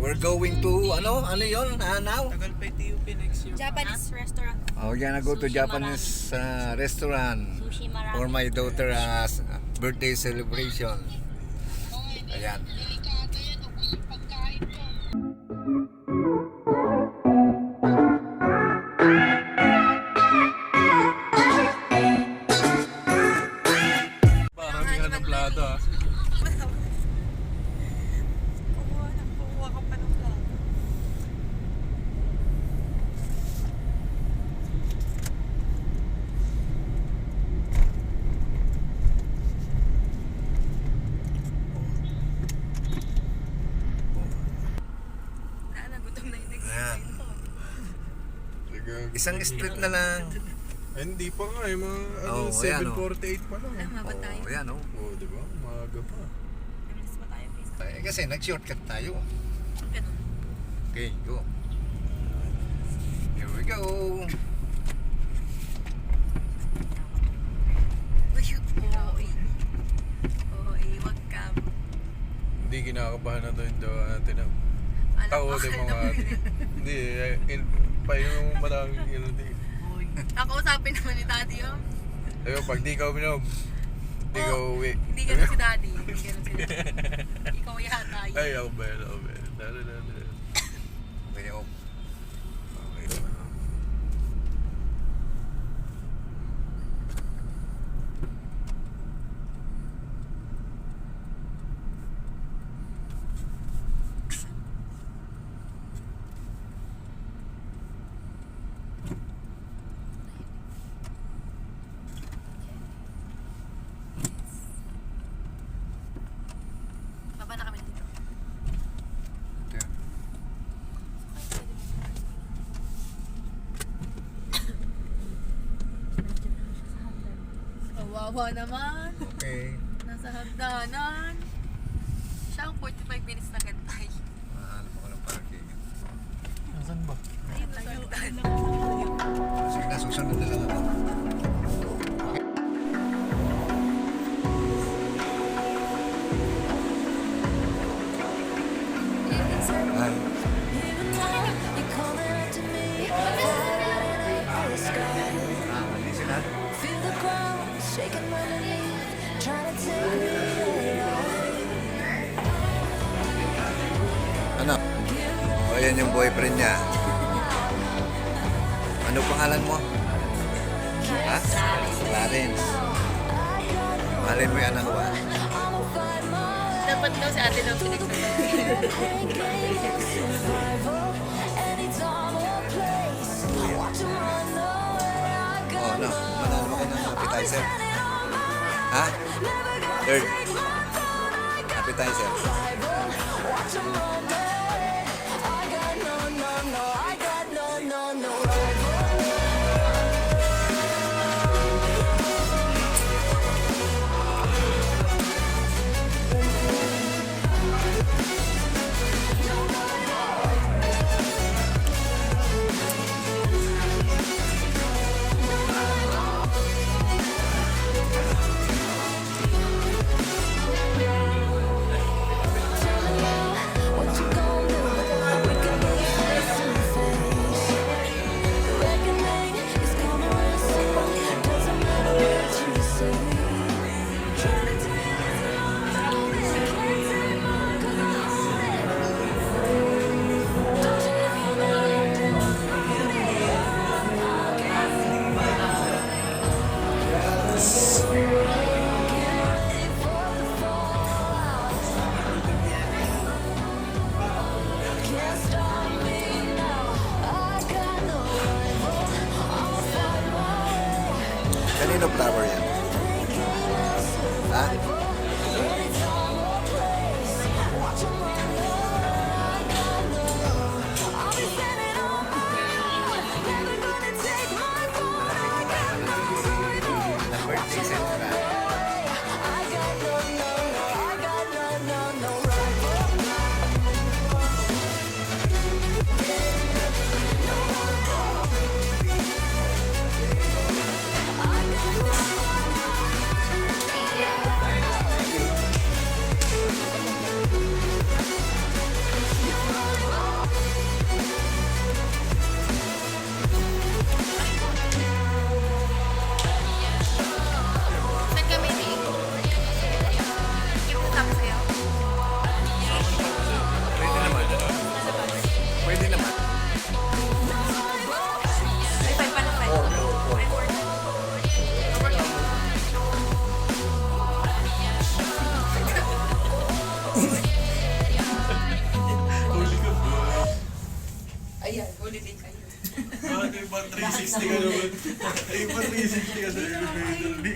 we're going to, ano yun, now? Tagal pa yung TUP next year. Japanese restaurant. Oh, we're gonna go to Sushi Japanese restaurant Sushi marami. for my daughter's birthday celebration. Ayan. Parang may hanablado ah. Kukuha ka pa ng vlog. Nagutom na yung next Ayan. time ko. Isang street na lang. Eh, hindi pa nga eh, mga Oh, ayan, 7:48 pa lang. Tama ba tayo? Oh, ayan, oh. Oo, di ba? Maaga pa. Namilis pa tayo, please. Kasi nag-shortcut tayo. Ganun. Okay, go. Here we go. Wag ka. Hindi kinakabahan na doon natin ah. Tao din mga hindi, pa yung maraming yun din. Kakausapin naman ni Daddy yun. Ayun, pag di ka uminom, di ka uwi. Hindi ganun si Daddy. Hindi ganun si Daddy. Ikaw yata yun. Ay, ako ba yun, ako ba yun. Dali. Okay, oh. Okay. Baba na kami dito. Ito. Kawawa naman. Okay. Nasa hagdanan. Siya ang 45 minutes na gantay. Mahanap ako ng parking. Nasaan ba? Ayun lang yung hagdanan. Sige na, susunod na lang ako. Hi. Mali sila. Feel the ground shaking underneath, trying to take me alive. Ano? Oh, ayan yung boyfriend niya. Ano pangalan mo? Ha? Clarence. Mahalin mo yung anak ba? Dapat daw si ate daw pinagsasabi. Survival, anytime or place. Watch 'em run away. I Oh, got ano? Manalo ka ng appetizer. Ha? Third. Appetizer. watch 'em run away. I got no, I got no rival. 360 ka naman. Ay, pa 360 ka sa elevator. Di